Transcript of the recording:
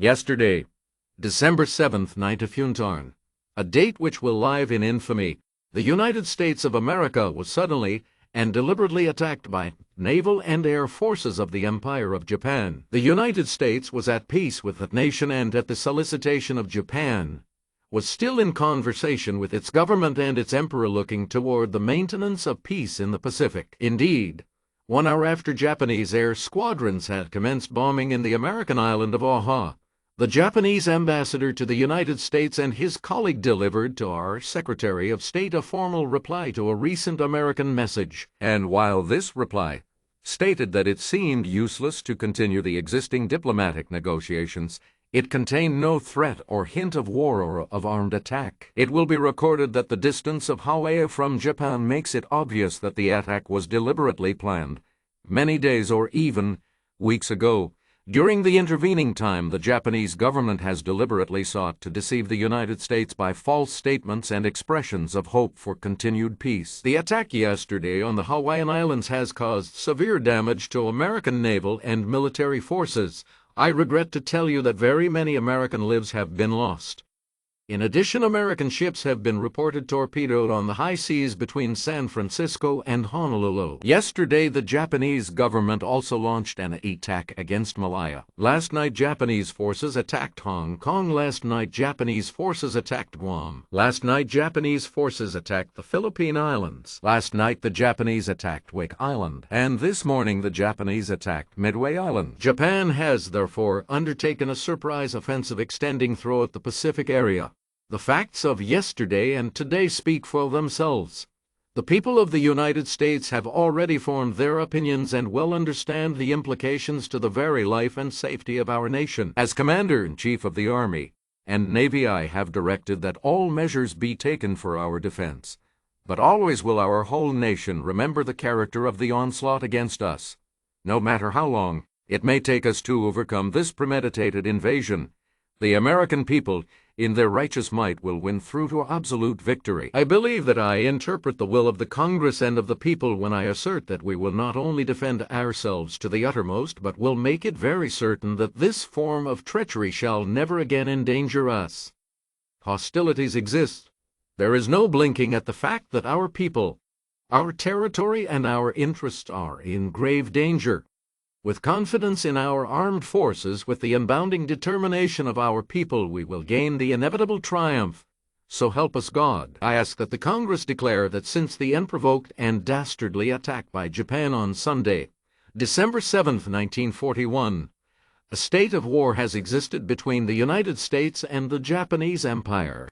Yesterday, December 7th, night of Funtarn, a date which will live in infamy, the United States of America was suddenly and deliberately attacked by naval and air forces of the Empire of Japan. The United States was at peace with the nation and, at the solicitation of Japan, was still in conversation with its government and its emperor looking toward the maintenance of peace in the Pacific. Indeed, 1 hour after Japanese air squadrons had commenced bombing in the American island of PAHO, the Japanese ambassador to the United States and his colleague delivered to our Secretary of State a formal reply to a recent American message. And while this reply stated that it seemed useless to continue the existing diplomatic negotiations, it contained no threat or hint of war or of armed attack. It will be recorded that the distance of Hawaii from Japan makes it obvious that the attack was deliberately planned many days or even weeks ago. During the intervening time, the Japanese government has deliberately sought to deceive the United States by false statements and expressions of hope for continued peace. The attack yesterday on the Hawaiian Islands has caused severe damage to American naval and military forces. I regret to tell you that very many American lives have been lost. In addition, American ships have been reported torpedoed on the high seas between San Francisco and Honolulu. Yesterday, the Japanese government also launched an attack against Malaya. Last night, Japanese forces attacked Hong Kong. Last night, Japanese forces attacked Guam. Last night, Japanese forces attacked the Philippine Islands. Last night, the Japanese attacked Wake Island. And this morning, the Japanese attacked Midway Island. Japan has, therefore, undertaken a surprise offensive extending throughout the Pacific area. The facts of yesterday and today speak for themselves. The people of the United States have already formed their opinions and well understand the implications to the very life and safety of our nation. As Commander-in-Chief of the Army and Navy, I have directed that all measures be taken for our defense. But always will our whole nation remember the character of the onslaught against us. No matter how long it may take us to overcome this premeditated invasion, the American people, in their righteous might, will win through to absolute victory. I believe that I interpret the will of the Congress and of the people when I assert that we will not only defend ourselves to the uttermost, but will make it very certain that this form of treachery shall never again endanger us. Hostilities exist. There is no blinking at the fact that our people, our territory, and our interests are in grave danger. With confidence in our armed forces, with the unbounding determination of our people, we will gain the inevitable triumph. So help us God. I ask that the Congress declare that since the unprovoked and dastardly attack by Japan on Sunday, December 7th, 1941, a state of war has existed between the United States and the Japanese Empire.